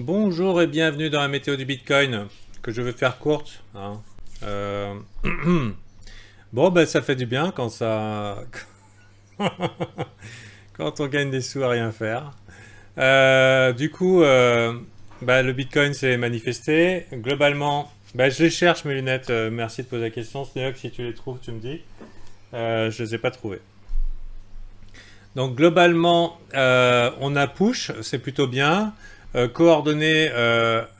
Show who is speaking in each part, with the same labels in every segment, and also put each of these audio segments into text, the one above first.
Speaker 1: Bonjour et bienvenue dans la météo du Bitcoin, que je vais faire courte, hein. Euh, Bon, ben ça fait du bien quand ça... quand on gagne des sous à rien faire. Le Bitcoin s'est manifesté. Globalement, je les cherche mes lunettes. Merci de poser la question. Sneok, si tu les trouves, tu me dis. Je les ai pas trouvées. Donc globalement, on a push, c'est plutôt bien. Coordonné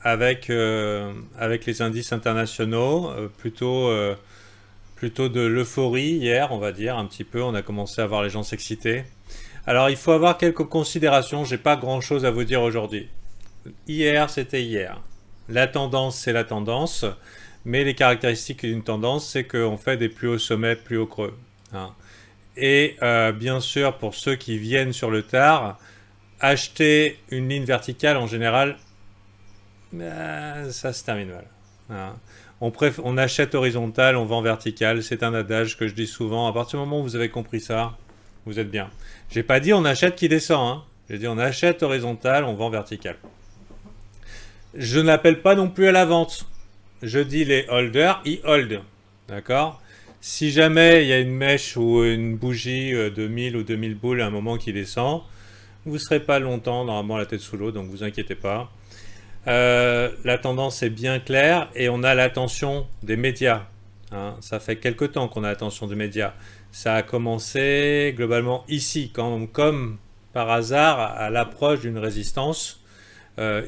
Speaker 1: avec les indices internationaux, plutôt de l'euphorie hier, on va dire, un petit peu. On a commencé à voir les gens s'exciter. Alors il faut avoir quelques considérations, j'ai pas grand chose à vous dire aujourd'hui. Hier, c'était hier. La tendance, c'est la tendance, mais les caractéristiques d'une tendance, c'est qu'on fait des plus hauts sommets, plus hauts creux, hein. Et bien sûr, pour ceux qui viennent sur le tard, acheter une ligne verticale, en général, ça se termine mal, hein. On achète horizontal, on vend vertical. C'est un adage que je dis souvent. À partir du moment où vous avez compris ça, vous êtes bien. J'ai pas dit on achète qui descend, hein. J'ai dit on achète horizontal, on vend vertical. Je n'appelle pas non plus à la vente. Je dis les holders, ils hold. D'accord? Si jamais il y a une mèche ou une bougie de 1000 ou 2000 boules à un moment qui descend, vous ne serez pas longtemps normalement la tête sous l'eau, donc vous inquiétez pas. La tendance est bien claire et on a l'attention des médias, hein. Ça fait quelque temps qu'on a l'attention des médias. Ça a commencé globalement ici, comme par hasard, à l'approche d'une résistance.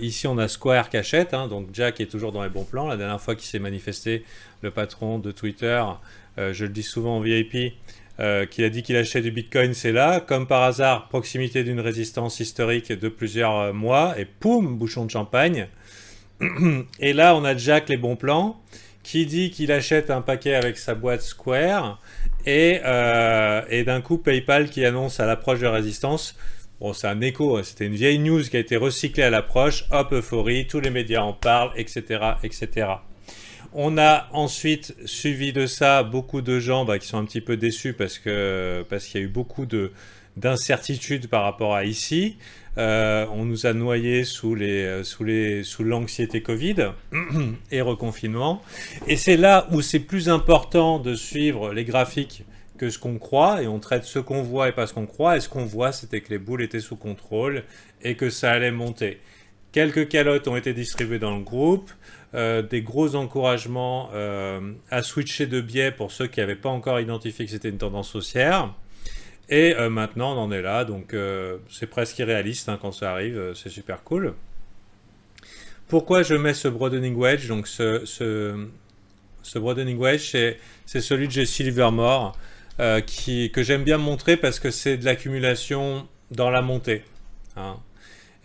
Speaker 1: Ici, on a Square qui achète, hein, donc Jack est toujours dans les bons plans. La dernière fois qu'il s'est manifesté, le patron de Twitter, je le dis souvent en VIP, qu'il a dit qu'il achetait du Bitcoin, c'est là. Comme par hasard, proximité d'une résistance historique de plusieurs mois, et poum, bouchon de champagne. Et là, on a Jack les bons plans, qui dit qu'il achète un paquet avec sa boîte Square, et d'un coup, PayPal qui annonce à l'approche de la résistance. Bon, c'est un écho, hein. C'était une vieille news qui a été recyclée à l'approche. Hop, euphorie, tous les médias en parlent, etc., etc. On a ensuite suivi de ça beaucoup de gens qui sont un petit peu déçus parce qu'il y a eu beaucoup d'incertitudes par rapport à ici. On nous a noyés sous l'anxiété Covid et reconfinement. Et c'est là où c'est plus important de suivre les graphiques que ce qu'on croit, et on traite ce qu'on voit et pas ce qu'on croit. Et ce qu'on voit, c'était que les boules étaient sous contrôle et que ça allait monter. Quelques calottes ont été distribuées dans le groupe, des gros encouragements à switcher de biais pour ceux qui n'avaient pas encore identifié que c'était une tendance haussière. Et maintenant, on en est là, donc c'est presque irréaliste, hein, quand ça arrive, c'est super cool. Pourquoi je mets ce broadening wedge? Donc ce broadening wedge, c'est celui de Jesse Livermore, que j'aime bien montrer parce que c'est de l'accumulation dans la montée, hein.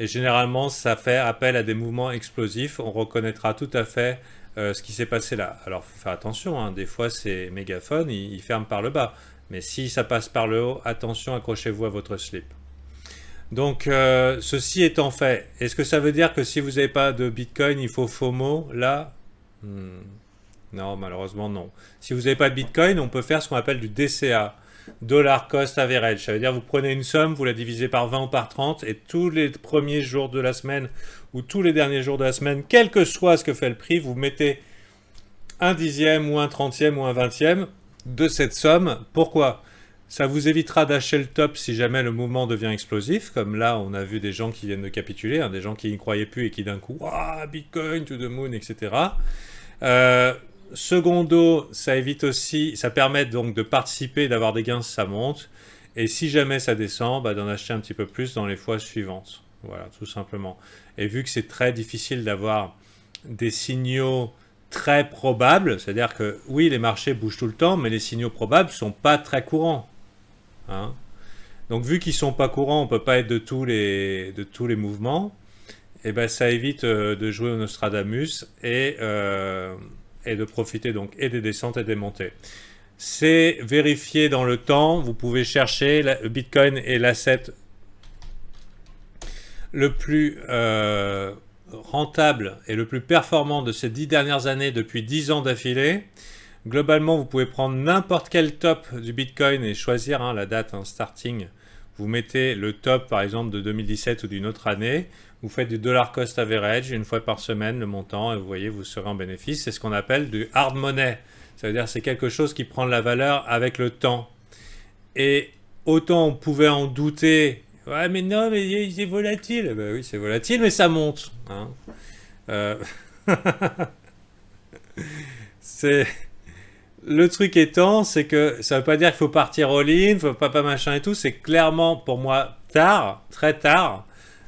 Speaker 1: Et généralement, ça fait appel à des mouvements explosifs. On reconnaîtra tout à fait ce qui s'est passé là. Alors, il faut faire attention, hein. Des fois, ces mégaphones, ils ferment par le bas. Mais si ça passe par le haut, attention, accrochez-vous à votre slip. Donc, ceci étant fait, est-ce que ça veut dire que si vous n'avez pas de Bitcoin, il faut FOMO là? Non, malheureusement, non. Si vous n'avez pas de Bitcoin, on peut faire ce qu'on appelle du DCA. Dollar Cost Average. Ça veut dire que vous prenez une somme, vous la divisez par 20 ou par 30, et tous les premiers jours de la semaine ou tous les derniers jours de la semaine, quel que soit ce que fait le prix, vous mettez un dixième ou un trentième ou un vingtième de cette somme. Pourquoi? Ça vous évitera d'acheter le top si jamais le mouvement devient explosif, comme là on a vu des gens qui viennent de capituler, hein, des gens qui n'y croyaient plus et qui d'un coup, Bitcoin to the moon, etc. Secondo, ça évite aussi, ça permet donc de participer, d'avoir des gains si ça monte. Et si jamais ça descend, d'en acheter un petit peu plus dans les fois suivantes. Voilà, tout simplement. Et vu que c'est très difficile d'avoir des signaux très probables, c'est-à-dire que oui, les marchés bougent tout le temps, mais les signaux probables ne sont pas très courants, hein. Donc vu qu'ils ne sont pas courants, on ne peut pas être de tous les mouvements. Et ça évite de jouer au Nostradamus et de profiter donc et des descentes et des montées. C'est vérifié dans le temps. Vous pouvez chercher. Le Bitcoin est l'asset le plus rentable et le plus performant de ces 10 dernières années depuis 10 ans d'affilée. Globalement, vous pouvez prendre n'importe quel top du Bitcoin et choisir la date, starting. Vous mettez le top, par exemple, de 2017 ou d'une autre année. Vous faites du dollar cost average une fois par semaine, le montant, et vous voyez, vous serez en bénéfice. C'est ce qu'on appelle du hard money. Ça veut dire que c'est quelque chose qui prend de la valeur avec le temps. Et autant on pouvait en douter. Ouais, mais non, mais c'est volatile. Ben oui, c'est volatile, mais ça monte. Hein. C'est... Le truc étant, c'est que ça veut pas dire qu'il faut partir all-in, faut pas machin et tout. C'est clairement, pour moi, tard, très tard.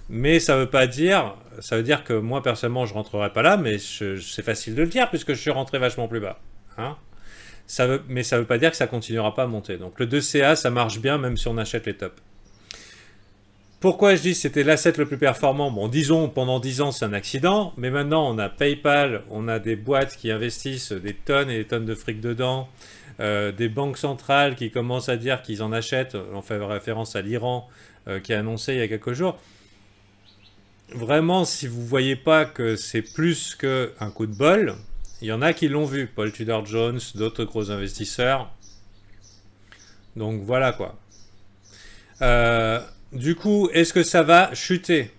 Speaker 1: Mais ça veut pas dire... Ça veut dire que moi, personnellement, je rentrerai pas là, mais c'est facile de le dire, puisque je suis rentré vachement plus bas. Hein, mais ça veut pas dire que ça continuera pas à monter. Donc le 2CA, ça marche bien, même si on achète les tops. Pourquoi je dis que c'était l'asset le plus performant? Bon, disons, pendant 10 ans, c'est un accident, mais maintenant, on a PayPal, on a des boîtes qui investissent des tonnes et des tonnes de fric dedans, des banques centrales qui commencent à dire qu'ils en achètent. On fait référence à l'Iran, qui a annoncé il y a quelques jours. Vraiment, si vous ne voyez pas que c'est plus qu'un coup de bol, il y en a qui l'ont vu. Paul Tudor Jones, d'autres gros investisseurs. Donc, voilà quoi. Du coup, est-ce que ça va chuter?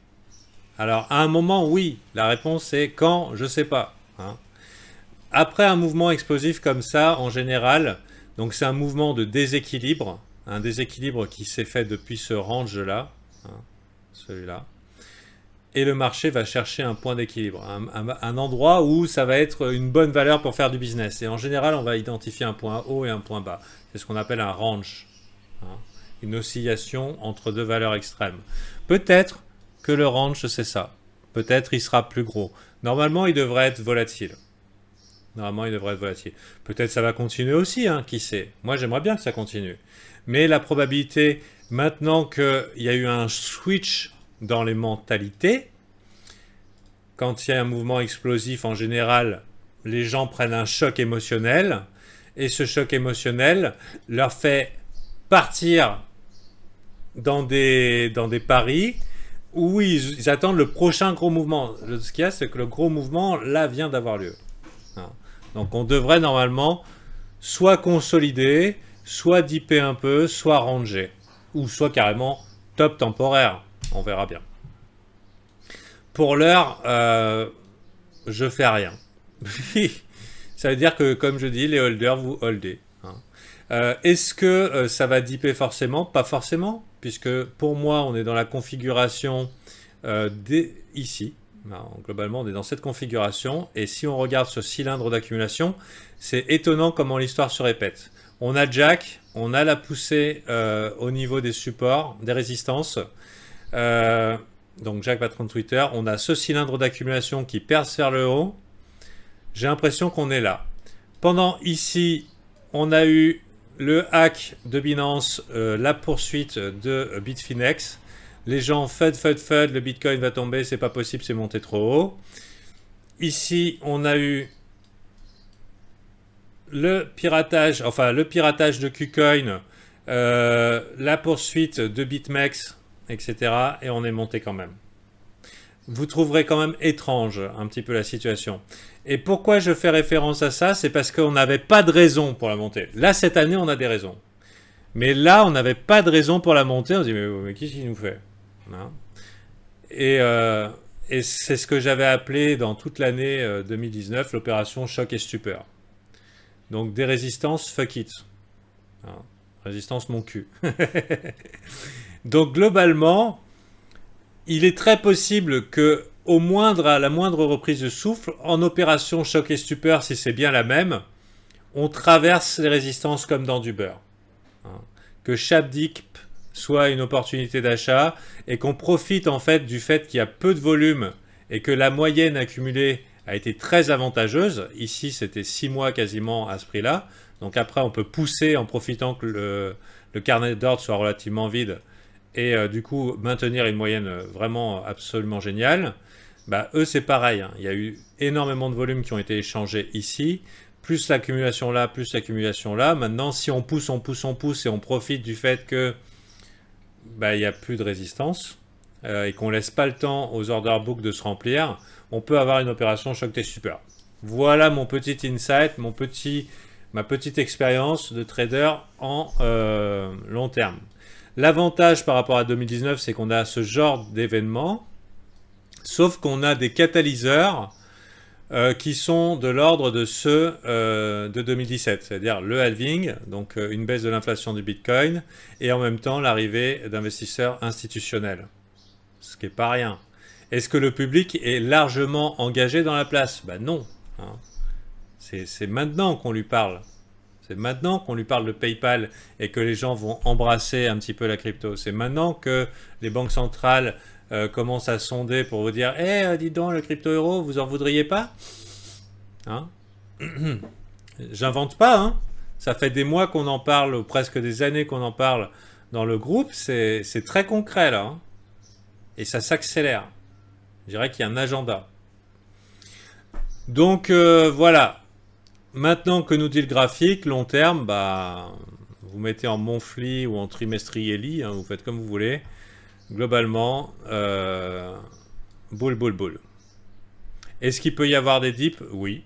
Speaker 1: Alors, à un moment, oui. La réponse est quand? Je ne sais pas. Hein. Après un mouvement explosif comme ça, en général, donc c'est un mouvement de déséquilibre. Un déséquilibre qui s'est fait depuis ce range-là. Hein, celui-là. Et le marché va chercher un point d'équilibre. Un endroit où ça va être une bonne valeur pour faire du business. Et en général, on va identifier un point haut et un point bas. C'est ce qu'on appelle un range. Hein. Une oscillation entre deux valeurs extrêmes. Peut-être que le range, c'est ça. Peut-être il sera plus gros. Normalement, il devrait être volatile. Normalement, il devrait être volatile. Peut-être ça va continuer aussi, hein, qui sait. Moi, j'aimerais bien que ça continue. Mais la probabilité, maintenant qu'il y a eu un switch dans les mentalités, quand il y a un mouvement explosif, en général, les gens prennent un choc émotionnel. Et ce choc émotionnel leur fait partir dans des paris où ils attendent le prochain gros mouvement. Ce qu'il y a, c'est que le gros mouvement, là, vient d'avoir lieu. Hein. Donc, on devrait normalement soit consolider, soit dipper un peu, soit ranger. Ou soit carrément top temporaire. On verra bien. Pour l'heure, je fais rien. Ça veut dire que, comme je dis, les holders, vous holdez. Hein. Est-ce que ça va dipper forcément? Pas forcément, puisque pour moi, on est dans la configuration ici. Alors, globalement, on est dans cette configuration. Et si on regarde ce cylindre d'accumulation, c'est étonnant comment l'histoire se répète. On a Jack, on a la poussée au niveau des supports, des résistances. Donc Jack patron de Twitter. On a ce cylindre d'accumulation qui perce vers le haut. J'ai l'impression qu'on est là. Pendant ici, on a eu le hack de Binance, la poursuite de Bitfinex. Les gens FUD, le Bitcoin va tomber, c'est pas possible, c'est monté trop haut. Ici, on a eu le piratage, de KuCoin, la poursuite de BitMEX, etc. Et on est monté quand même. Vous trouverez quand même étrange un petit peu la situation. Et pourquoi je fais référence à ça? C'est parce qu'on n'avait pas de raison pour la montée. Là, cette année, on a des raisons. Mais là, on n'avait pas de raison pour la montée. On se dit, mais qu'est-ce qu'il nous fait? Hein? Et c'est ce que j'avais appelé dans toute l'année 2019 l'opération choc et stupeur. Donc des résistances, fuck it. Hein? Résistance mon cul. Donc globalement, il est très possible que à la moindre reprise de souffle, en opération choc et stupeur, si c'est bien la même, on traverse les résistances comme dans du beurre. Hein? Que chaque dip soit une opportunité d'achat et qu'on profite en fait du fait qu'il y a peu de volume et que la moyenne accumulée a été très avantageuse. Ici, c'était 6 mois quasiment à ce prix-là. Donc après, on peut pousser en profitant que le carnet d'ordre soit relativement vide et du coup maintenir une moyenne vraiment absolument géniale. Bah, eux, c'est pareil. Hein. Il y a eu énormément de volumes qui ont été échangés ici, plus l'accumulation là, plus l'accumulation là. Maintenant, si on pousse et on profite du fait que il n'y a plus de résistance et qu'on ne laisse pas le temps aux order books de se remplir, on peut avoir une opération choc et stupeur. Voilà mon petit insight, ma petite expérience de trader en long terme. L'avantage par rapport à 2019, c'est qu'on a ce genre d'événement Sauf qu'on a des catalyseurs qui sont de l'ordre de ceux de 2017, c'est-à-dire le halving, donc une baisse de l'inflation du Bitcoin, et en même temps l'arrivée d'investisseurs institutionnels. Ce qui n'est pas rien. Est-ce que le public est largement engagé dans la place? Ben non. Hein. C'est maintenant qu'on lui parle. C'est maintenant qu'on lui parle de PayPal et que les gens vont embrasser un petit peu la crypto. C'est maintenant que les banques centrales commencent à sonder pour vous dire « Eh, dis donc, le crypto-euro, vous en voudriez pas ?» Hein. J'invente pas, hein. Ça fait des mois qu'on en parle, ou presque des années qu'on en parle dans le groupe. C'est très concret, là. Hein. Et ça s'accélère. Je dirais qu'il y a un agenda. Donc, voilà. Maintenant que nous dit le graphique, long terme, bah, vous mettez en monthly ou en trimestrieli, hein, vous faites comme vous voulez. Globalement, boule, boule, boule. Est-ce qu'il peut y avoir des dips? Oui.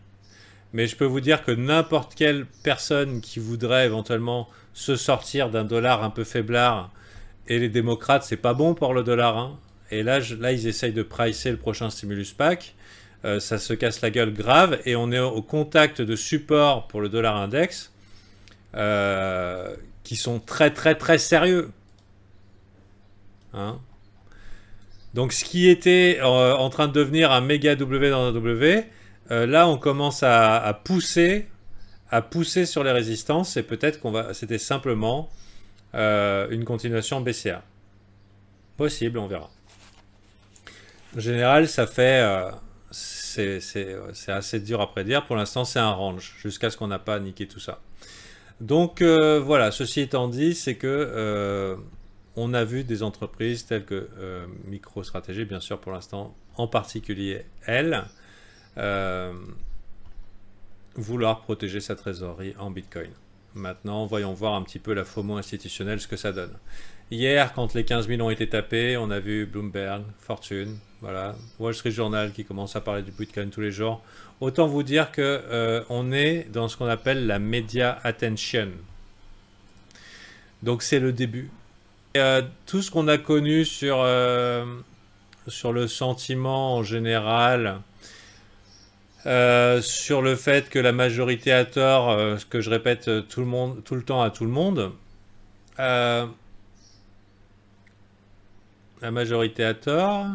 Speaker 1: Mais je peux vous dire que n'importe quelle personne qui voudrait éventuellement se sortir d'un dollar un peu faiblard, et les démocrates, c'est pas bon pour le dollar. Hein. Et là, ils essayent de pricer le prochain stimulus pack. Ça se casse la gueule grave. Et on est au contact de supports pour le dollar index qui sont très, très, très sérieux. Hein. Donc ce qui était en train de devenir un méga W dans un W, là on commence à pousser sur les résistances et peut-être c'était simplement une continuation baissière. Possible, on verra. En général, ça fait c'est assez dur à prédire. Pour l'instant, c'est un range jusqu'à ce qu'on n'a pas niqué tout ça. Donc voilà. Ceci étant dit, c'est que on a vu des entreprises telles que MicroStrategy, bien sûr, pour l'instant, en particulier elle, vouloir protéger sa trésorerie en Bitcoin. Maintenant, voyons voir un petit peu la FOMO institutionnelle, ce que ça donne. Hier, quand les 15 000 ont été tapés, on a vu Bloomberg, Fortune, voilà, Wall Street Journal qui commence à parler du Bitcoin tous les jours. Autant vous dire que on est dans ce qu'on appelle la media attention. Donc c'est le début. Tout ce qu'on a connu sur le sentiment en général, sur le fait que la majorité a tort, ce que je répète tout le temps à tout le monde, la majorité a tort,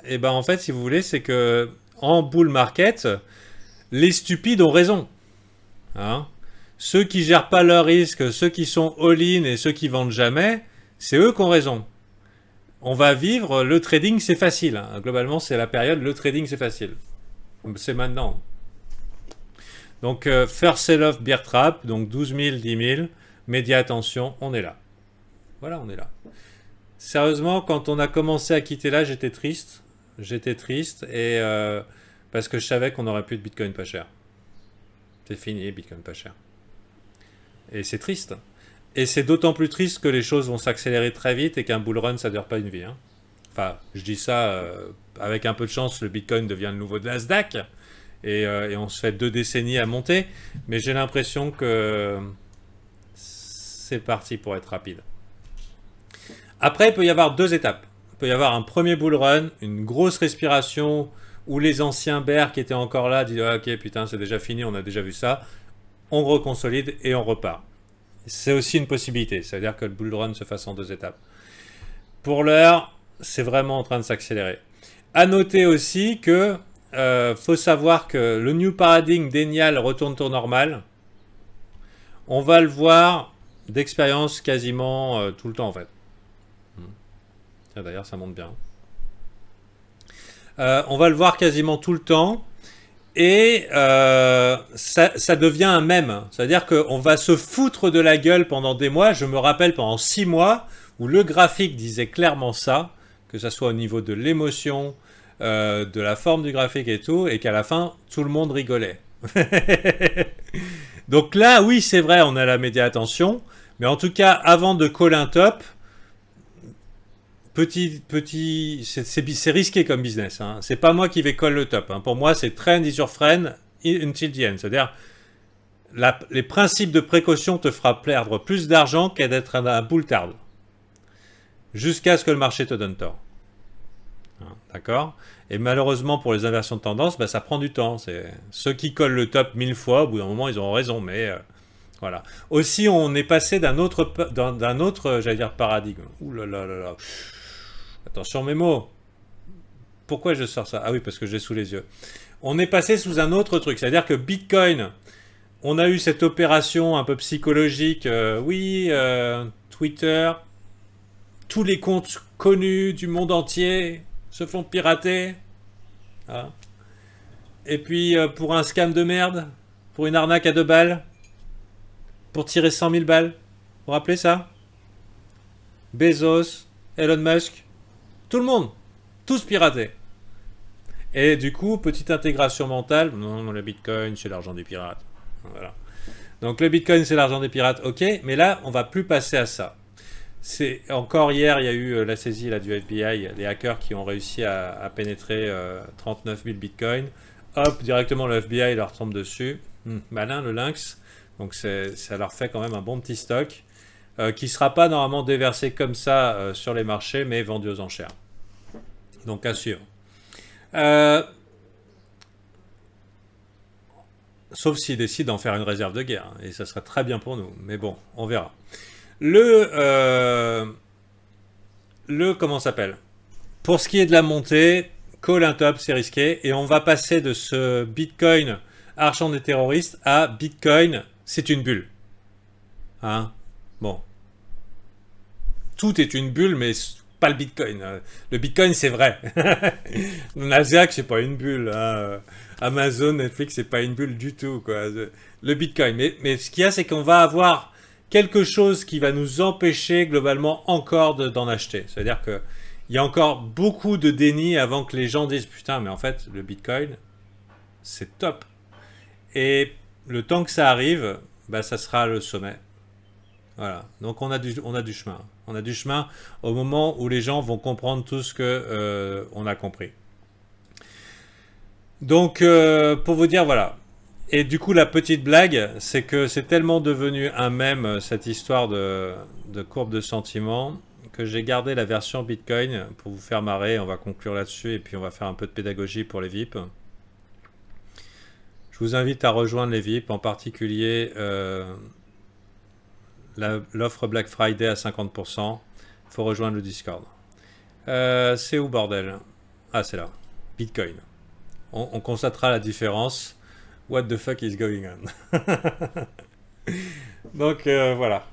Speaker 1: et ben en fait, si vous voulez, c'est que en bull market, les stupides ont raison. Hein, ceux qui gèrent pas leurs risques, ceux qui sont all-in et ceux qui vendent jamais, c'est eux qui ont raison. On va vivre, le trading c'est facile. Hein. Globalement, c'est la période, le trading c'est facile. C'est maintenant. Donc, first sell-off bear trap, donc 12 000, 10 000, média attention, on est là. Voilà, on est là. Sérieusement, quand on a commencé à quitter là, j'étais triste. J'étais triste et parce que je savais qu'on n'aurait plus de Bitcoin pas cher. C'est fini, Bitcoin pas cher. Et c'est triste. Et c'est d'autant plus triste que les choses vont s'accélérer très vite et qu'un bull run, ça ne dure pas une vie. Hein. Enfin, je dis ça, avec un peu de chance, le Bitcoin devient le nouveau Nasdaq. Et on se fait 2 décennies à monter. Mais j'ai l'impression que c'est parti pour être rapide. Après, il peut y avoir 2 étapes. Il peut y avoir un premier bull run, une grosse respiration, où les anciens bears qui étaient encore là disent ah, « Ok, putain, c'est déjà fini, on a déjà vu ça. » On reconsolide et on repart. C'est aussi une possibilité, c'est-à-dire que le bull run se fasse en 2 étapes. Pour l'heure, c'est vraiment en train de s'accélérer. À noter aussi que faut savoir que le new paradigm d'Enial retourne au normal. On va le voir d'expérience quasiment tout le temps en fait. Tiens, d'ailleurs, ça monte bien. On va le voir quasiment tout le temps. Et ça devient un mème. C'est-à-dire qu'on va se foutre de la gueule pendant des mois. Je me rappelle pendant 6 mois où le graphique disait clairement ça, que ce soit au niveau de l'émotion, de la forme du graphique et tout, et qu'à la fin, tout le monde rigolait. Donc là, oui, c'est vrai, on a la média attention. Mais en tout cas, avant de call un top, c'est risqué comme business. Hein. C'est pas moi qui vais call le top. Hein. Pour moi, c'est trend is your friend until the end. C'est-à-dire, les principes de précaution te fera perdre plus d'argent qu'à d'être un bull tard. Jusqu'à ce que le marché te donne tort. Hein, d'accord? Et malheureusement, pour les inversions de tendance, bah, ça prend du temps. Ceux qui collent le top 1000 fois, au bout d'un moment, ils auront raison. Mais voilà. Aussi, on est passé d'un autre, j'allais dire, paradigme. Ouh là là là là. Attention mes mots. Pourquoi je sors ça? Ah oui, parce que j'ai sous les yeux. On est passé sous un autre truc. C'est-à-dire que Bitcoin, on a eu cette opération un peu psychologique. Oui, Twitter, tous les comptes connus du monde entier se font pirater. Hein. Et puis, pour un scam de merde, pour une arnaque à 2 balles, pour tirer 100 000 balles. Vous vous rappelez ça? Bezos, Elon Musk, tout le monde, tous piratés. Et du coup, petite intégration mentale, non, le Bitcoin, c'est l'argent des pirates. Voilà. Donc le Bitcoin, c'est l'argent des pirates, ok, mais là, on va plus passer à ça. C'est encore hier, il y a eu la saisie là, du FBI, les hackers qui ont réussi à pénétrer 39 000 bitcoins. Hop, directement le FBI leur tombe dessus. Malin le lynx. Donc ça leur fait quand même un bon petit stock qui ne sera pas normalement déversé comme ça sur les marchés, mais vendu aux enchères. Donc à suivre. Sauf s'ils décident d'en faire une réserve de guerre. Et ça serait très bien pour nous. Mais bon, on verra. Comment ça s'appelle? Pour ce qui est de la montée, call un top, c'est risqué. Et on va passer de ce Bitcoin argent des terroristes à Bitcoin, c'est une bulle. Hein? Bon. Tout est une bulle, mais pas le Bitcoin. Le Bitcoin, c'est vrai. Nasdaq, c'est pas une bulle. Hein. Amazon, Netflix, c'est pas une bulle du tout, quoi. Le Bitcoin. Mais ce qu'il y a, c'est qu'on va avoir quelque chose qui va nous empêcher globalement encore d'en acheter. C'est-à-dire qu'il y a encore beaucoup de déni avant que les gens disent putain, mais en fait, le Bitcoin, c'est top. Et le temps que ça arrive, bah, ça sera le sommet. Voilà. Donc on a du chemin. On a du chemin au moment où les gens vont comprendre tout ce que on a compris. Donc pour vous dire, voilà. Et du coup, la petite blague, c'est que c'est tellement devenu un mème, cette histoire de courbe de sentiment, que j'ai gardé la version Bitcoin pour vous faire marrer. On va conclure là-dessus et puis on va faire un peu de pédagogie pour les VIP. Je vous invite à rejoindre les VIP, en particulier l'offre Black Friday à 50%. Il faut rejoindre le Discord. C'est où, bordel? Ah, c'est là. Bitcoin. On constatera la différence. What the fuck is going on? Donc, voilà.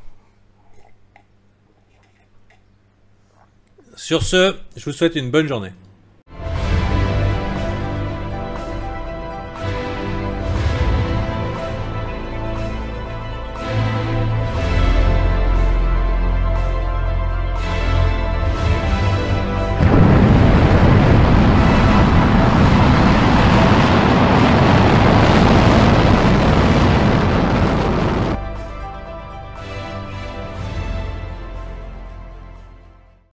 Speaker 1: Sur ce, je vous souhaite une bonne journée.